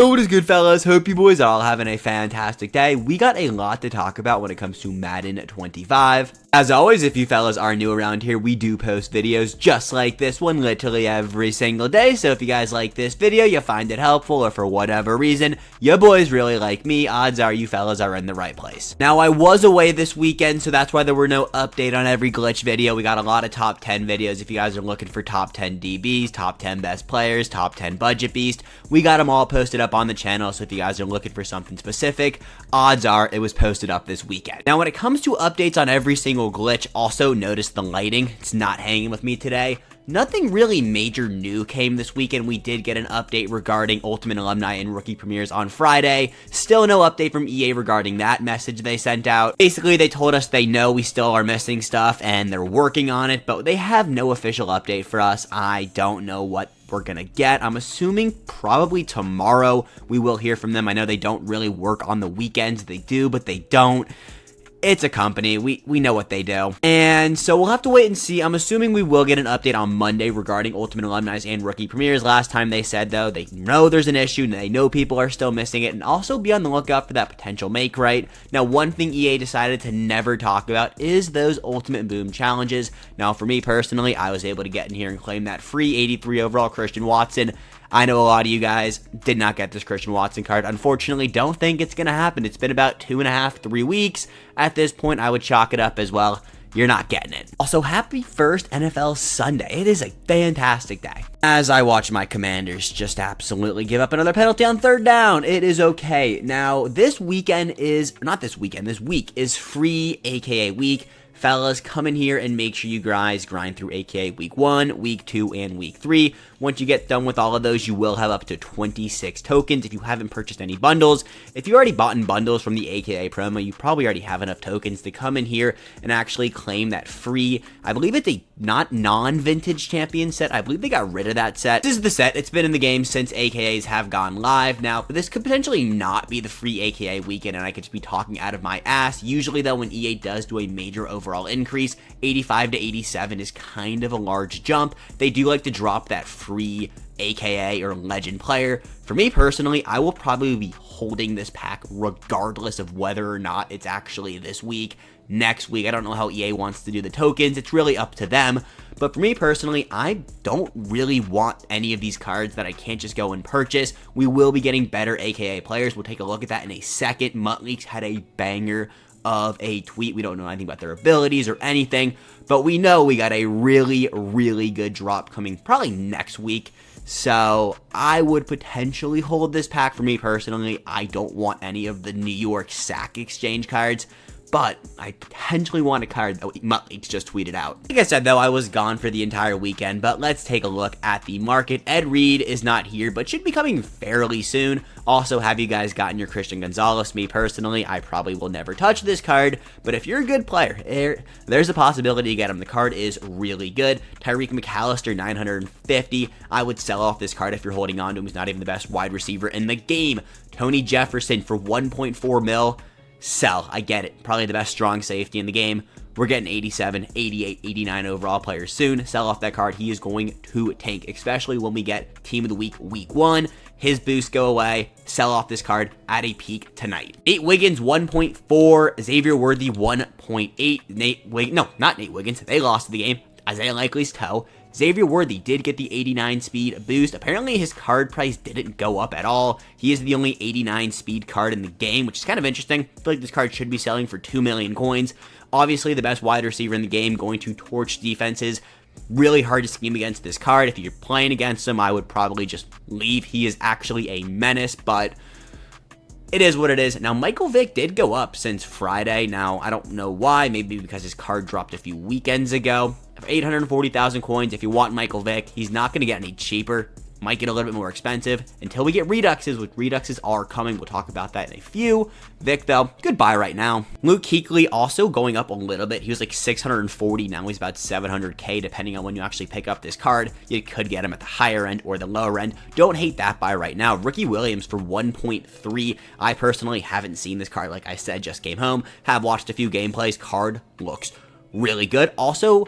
What is good, fellas? Hope you boys are all having a fantastic day. We got a lot to talk about when it comes to Madden 25. As always, if you fellas are new around here, we do post videos just like this one literally every single day. So if you guys like this video, you find it helpful, or for whatever reason, you boys really like me, odds are you fellas are in the right place. Now, I was away this weekend, so that's why there were no update on every glitch video. We got a lot of top 10 videos. If you guys are looking for top 10 DBs, top 10 best players, top 10 budget beast, we got them all posted up on the channel. So if you guys are looking for something specific, odds are it was posted up this weekend. Now, when it comes to updates on every single glitch, also notice the lighting. It's not hanging with me today. Nothing really major new came this weekend. We did get an update regarding Ultimate Alumni and Rookie Premieres on Friday. Still no update from EA regarding that message they sent out. Basically, they told us they know we still are missing stuff and they're working on it, but they have no official update for us. I don't know what we're gonna get. I'm assuming probably tomorrow we will hear from them. I know they don't really work on the weekends. They do, but they don't. It's a company. We know what they do. And so we'll have to wait and see. I'm assuming we will get an update on Monday regarding Ultimate Alumni and Rookie Premieres. Last time they said, though, they know there's an issue and they know people are still missing it, and also be on the lookout for that potential make right. Now, one thing EA decided to never talk about is those Ultimate Boom challenges. Now, for me personally, I was able to get in here and claim that free 83 overall Christian Watson. I know a lot of you guys did not get this Christian Watson card. Unfortunately, don't think it's going to happen. It's been about 2.5, 3 weeks. At this point, I would chalk it up as well. You're not getting it. Also, happy first NFL Sunday. It is a fantastic day. As I watch my Commanders just absolutely give up another penalty on third down. It is okay. Now, this week is free, aka week. Fellas, come in here and make sure you guys grind through aka week 1, week 2, and week 3. Once you get done with all of those, you will have up to 26 tokens if you haven't purchased any bundles. If you already bought in bundles from the aka promo, you probably already have enough tokens to come in here and actually claim that free, I believe it's a non-vintage champion set. I believe they got rid of that set. This is the set. It's been in the game since AKAs have gone live. Now, this could potentially not be the free AKA weekend, and I could just be talking out of my ass. Usually, though, when EA does do a major overall increase, 85 to 87 is kind of a large jump. They do like to drop that free AKA or legend player. For me personally, I will probably be holding this pack regardless of whether or not it's actually this week, next week. I don't know how EA wants to do the tokens. It's really up to them. But for me personally, I don't really want any of these cards that I can't just go and purchase. We will be getting better AKA players. We'll take a look at that in a second. Muttleaks had a banger of a tweet. We don't know anything about their abilities or anything, but we know we got a really, really good drop coming probably next week. So I would potentially hold this pack. For me personally, I don't want any of the New York Sack Exchange cards, but I potentially want a card that Muttleaks just tweeted out. Like I said, though, I was gone for the entire weekend, but let's take a look at the market. Ed Reed is not here, but should be coming fairly soon. Also, have you guys gotten your Christian Gonzalez? Me personally, I probably will never touch this card, but if you're a good player, there's a possibility to get him. The card is really good. Tyreek McAllister, 950. I would sell off this card if you're holding on to him. He's not even the best wide receiver in the game. Tony Jefferson for 1.4 mil. Sell. I get it. Probably the best strong safety in the game. We're getting 87, 88, 89 overall players soon. Sell off that card. He is going to tank, especially when we get Team of the Week, Week 1. His boosts go away. Sell off this card at a peak tonight. Nate Wiggins, 1.4. Xavier Worthy, 1.8. Not Nate Wiggins. They lost the game. Isaiah Likely's toe. Xavier Worthy did get the 89 speed boost. Apparently, his card price didn't go up at all. He is the only 89 speed card in the game, which is kind of interesting. I feel like this card should be selling for 2 million coins. Obviously, the best wide receiver in the game, going to torch defenses. Really hard to scheme against this card. If you're playing against him, I would probably just leave. He is actually a menace, but it is what it is. Now, Michael Vick did go up since Friday. Now, I don't know why. Maybe because his card dropped a few weekends ago. 840,000 coins. If you want Michael Vick, he's not going to get any cheaper. Might get a little bit more expensive until we get Reduxes, which Reduxes are coming. We'll talk about that in a few. Vic, though, goodbye right now. Luke Kuechly also going up a little bit. He was like 640. Now he's about 700k, depending on when you actually pick up this card. You could get him at the higher end or the lower end. Don't hate that buy right now. Ricky Williams for 1.3. I personally haven't seen this card. Like I said, just came home. Have watched a few gameplays. Card looks really good. Also,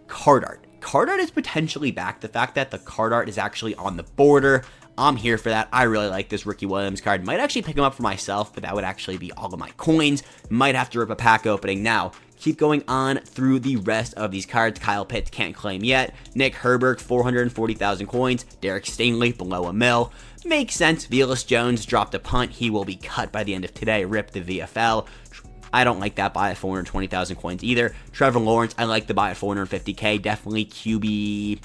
card art. Card art is potentially back. The fact that the card art is actually on the border, I'm here for that. I really like this Ricky Williams card. Might actually pick him up for myself, but that would actually be all of my coins. Might have to rip a pack opening now. Keep going on through the rest of these cards. Kyle Pitts can't claim yet. Nick Herbert, 440,000 coins. Derek Stingley, below a mil. Makes sense. Velus Jones dropped a punt. He will be cut by the end of today. Rip the VFL. I don't like that buy at 420,000 coins either. Trevor Lawrence, I like the buy at 450k. Definitely QB,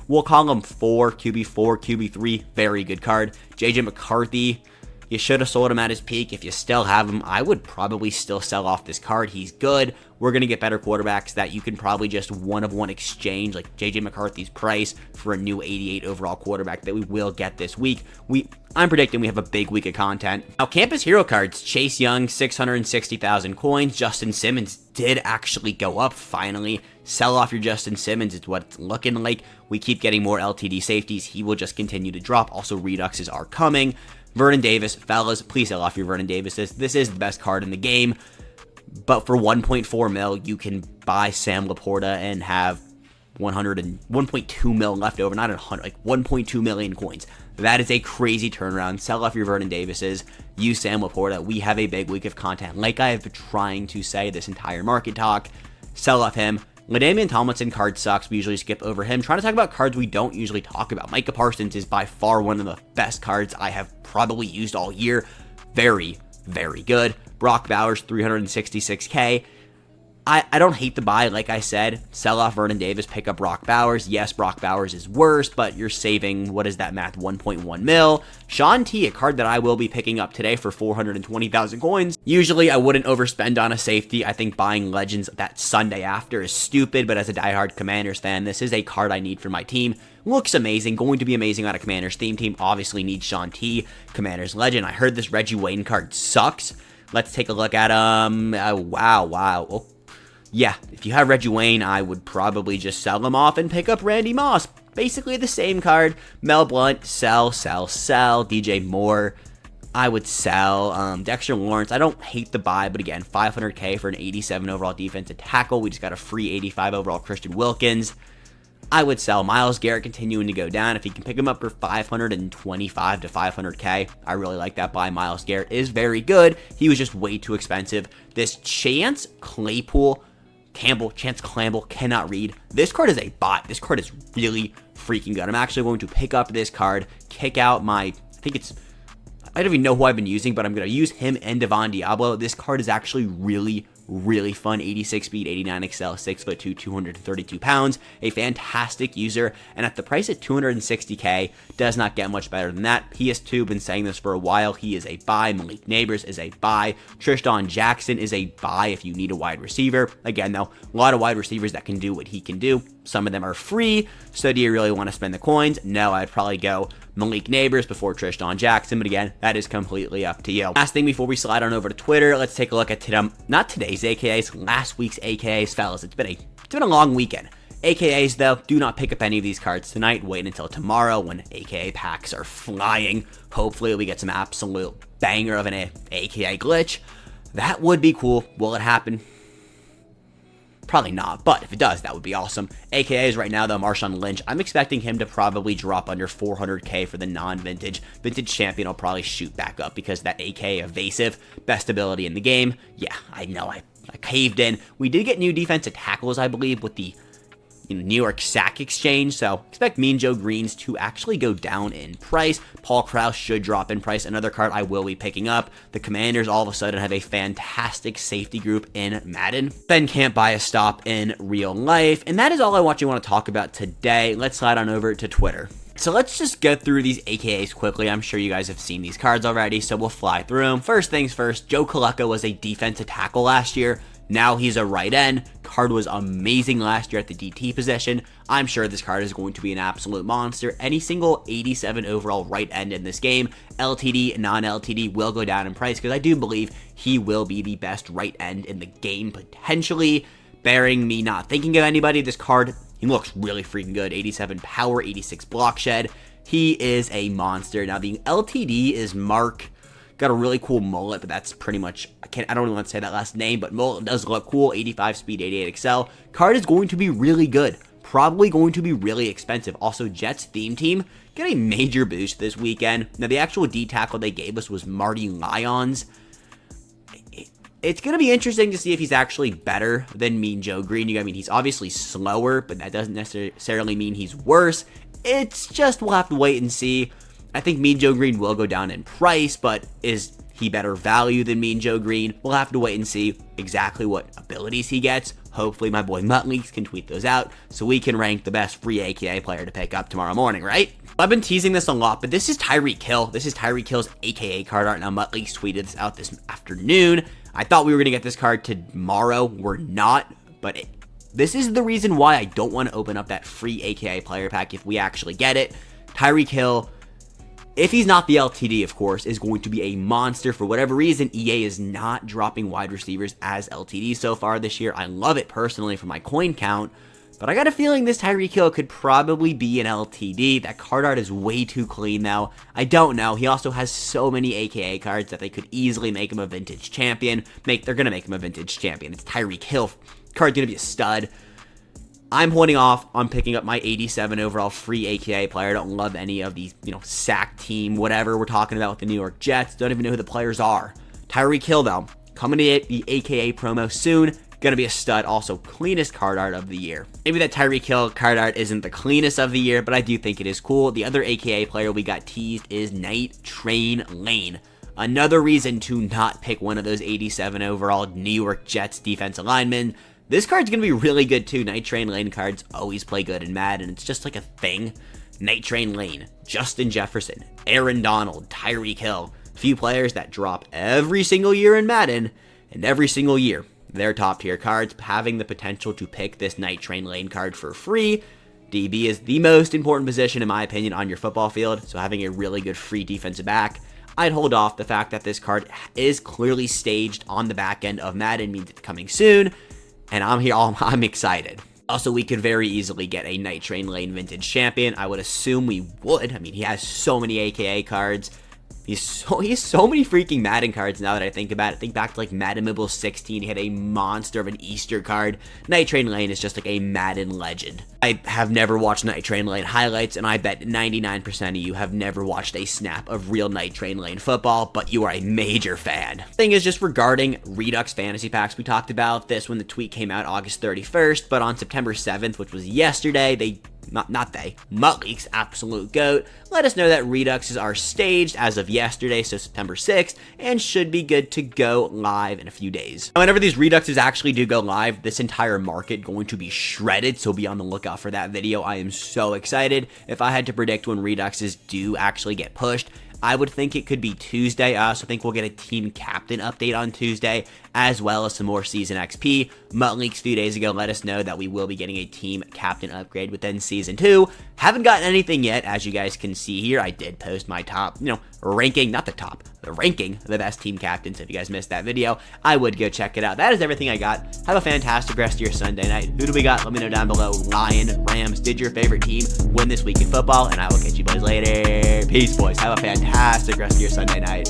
we'll call him QB4, QB3. Very good card. JJ McCarthy, you should have sold him at his peak. If you still have him, I would probably still sell off this card. He's good. We're going to get better quarterbacks that you can probably just one-of-one exchange, like JJ McCarthy's price for a new 88 overall quarterback that we will get this week. I'm predicting we have a big week of content. Now, Campus Hero cards, Chase Young, 660,000 coins. Justin Simmons did actually go up finally. Sell off your Justin Simmons. It's what it's looking like. We keep getting more LTD safeties. He will just continue to drop. Also, Reduxes are coming. Vernon Davis, fellas, please sell off your Vernon Davises. This is the best card in the game. But for 1.4 mil, you can buy Sam Laporta and have 1.2 mil left over. Not 100, like 1.2 million coins. That is a crazy turnaround. Sell off your Vernon Davises. Use Sam Laporta. We have a big week of content. Like I have been trying to say this entire market talk. Sell off him. LaDainian Tomlinson card sucks. We usually skip over him. Trying to talk about cards we don't usually talk about. Micah Parsons is by far one of the best cards I have probably used all year. Very, very good. Brock Bowers, 366k. I don't hate the buy, like I said. Sell off Vernon Davis, pick up Brock Bowers. Yes, Brock Bowers is worse, but you're saving, what is that math, 1.1 mil. Sean T, a card that I will be picking up today for 420,000 coins. Usually, I wouldn't overspend on a safety. I think buying Legends that Sunday after is stupid, but as a diehard Commanders fan, this is a card I need for my team. Looks amazing, going to be amazing on a Commanders theme team. Obviously needs Sean T, Commanders Legend. I heard this Reggie Wayne card sucks. Let's take a look at, wow. Oh. Yeah, if you have Reggie Wayne, I would probably just sell him off and pick up Randy Moss. Basically the same card. Mel Blount, sell. DJ Moore, I would sell. Dexter Lawrence, I don't hate the buy, but again, 500k for an 87 overall defensive tackle. We just got a free 85 overall Christian Wilkins. I would sell. Myles Garrett continuing to go down. If you can pick him up for 525 to 500k, I really like that buy. Myles Garrett is very good. He was just way too expensive. This Chance Campbell, cannot read. This card is a bot. This card is really freaking good. I'm actually going to pick up this card, kick out my, I don't even know who I've been using, but I'm going to use him and Devon Diablo. This card is actually really fun. 86 speed, 89 excel, 6'2", 232 pounds. A fantastic user, and at the price at 260k, does not get much better than that. PS2 been saying this for a while. He is a buy. Malik Neighbors is a buy. Tristan Jackson is a buy if you need a wide receiver. Again, though, a lot of wide receivers that can do what he can do. Some of them are free, so do you really want to spend the coins? No, I'd probably go Malik Neighbors before Tristan Jackson, but again, that is completely up to you. Last thing before we slide on over to Twitter, let's take a look at not today's AKAs, last week's AKAs, fellas. It's been a long weekend. AKAs, though, do not pick up any of these cards tonight. Wait until tomorrow when AKA packs are flying. Hopefully, we get some absolute banger of an AKA glitch. That would be cool. Will it happen? Probably not, but if it does, that would be awesome. AKAs right now, though, Marshawn Lynch, I'm expecting him to probably drop under 400k for the non-vintage. Vintage champion will probably shoot back up because that AKA evasive, best ability in the game. Yeah, I know, I caved in. We did get new defensive tackles, I believe, with the New York Sack Exchange, so expect Mean Joe Greens to actually go down in price. Paul Krause should drop in price. Another card I will be picking up. The Commanders all of a sudden have a fantastic safety group in Madden. Ben can't buy a stop in real life, and that is all I want to talk about today. Let's slide on over to Twitter. So let's just get through these AKAs quickly. I'm sure you guys have seen these cards already, so we'll fly through them. First things first, Joe Collecco was a defensive tackle last year. Now he's a right end. Card was amazing last year at the DT position. I'm sure this card is going to be an absolute monster. Any single 87 overall right end in this game, LTD, non-LTD, will go down in price because I do believe he will be the best right end in the game potentially. Bearing me not thinking of anybody, this card, he looks really freaking good. 87 power, 86 block shed. He is a monster. Now the LTD is Mark. Got a really cool mullet, but that's pretty much, I don't even want to say that last name, but mullet does look cool. 85 speed, 88 excel. Card is going to be really good. probably going to be really expensive. Also, Jets theme team get a major boost this weekend. Now, the actual D tackle they gave us was Marty Lyons. It's going to be interesting to see if he's actually better than Mean Joe Green. I mean, he's obviously slower, but that doesn't necessarily mean he's worse. It's just we'll have to wait and see. I think Mean Joe Green will go down in price, but is he better value than Mean Joe Green? We'll have to wait and see exactly what abilities he gets. Hopefully my boy Muttleaks can tweet those out so we can rank the best free AKA player to pick up tomorrow morning, right? I've been teasing this a lot, but this is Tyreek Hill. This is Tyreek Hill's AKA card art. Now Muttleaks tweeted this out this afternoon. I thought we were going to get this card tomorrow. We're not, but this is the reason why I don't want to open up that free AKA player pack if we actually get it. Tyreek Hill, if he's not the LTD, of course, is going to be a monster. For whatever reason, EA is not dropping wide receivers as LTD so far this year. I love it personally for my coin count, but I got a feeling this Tyreek Hill could probably be an LTD. That card art is way too clean now. I don't know. He also has so many AKA cards that they could easily make him a vintage champion. They're going to make him a vintage champion. It's Tyreek Hill. Card's going to be a stud. I'm holding off on picking up my 87 overall free AKA player. I don't love any of these, sack team, whatever we're talking about with the New York Jets. Don't even know who the players are. Tyreek Hill, though, coming to the AKA promo soon. Gonna be a stud. Also, cleanest card art of the year. Maybe that Tyreek Hill card art isn't the cleanest of the year, but I do think it is cool. The other AKA player we got teased is Night Train Lane. Another reason to not pick one of those 87 overall New York Jets defensive linemen. This card's going to be really good too. Night Train Lane cards always play good in Madden. It's just like a thing. Night Train Lane, Justin Jefferson, Aaron Donald, Tyreek Hill. A few players that drop every single year in Madden, and every single year they're top tier cards, having the potential to pick this Night Train Lane card for free. DB is the most important position, in my opinion, on your football field, so having a really good free defensive back, I'd hold off. The fact that this card is clearly staged on the back end of Madden means it's coming soon, and I'm excited. Also, we could very easily get a Night Train Lane vintage champion. I would assume we would. I mean, he has so many AKA cards. He has so many freaking Madden cards now that I think about it. Think back to like Madden Mobile 16. He had a monster of an Easter card. Night Train Lane is just like a Madden legend. I have never watched Night Train Lane highlights, and I bet 99% of you have never watched a snap of real Night Train Lane football, but you are a major fan. Thing is, just regarding Redux Fantasy Packs, we talked about this when the tweet came out August 31st, but on September 7th, which was yesterday, Muttleaks, absolute GOAT, let us know that Reduxes are staged as of yesterday, so September 6th, and should be good to go live in a few days. Now, whenever these Reduxes actually do go live, this entire market going to be shredded, so be on the lookout for that video. I am so excited. If I had to predict when Reduxes do actually get pushed, I would think it could be Tuesday. I also think we'll get a team captain update on Tuesday, as well as some more season XP. Muttleaks a few days ago let us know that we will be getting a team captain upgrade within season 2. Haven't gotten anything yet, as you guys can see here. I did post my top, ranking, not the top, the ranking of the best team captains. If you guys missed that video, I would go check it out. That is everything I got. Have a fantastic rest of your Sunday night. Who do we got? Let me know down below. Lion, Rams, did your favorite team win this week in football? And I will catch you boys later. Peace, boys. Have a fantastic rest of your Sunday night.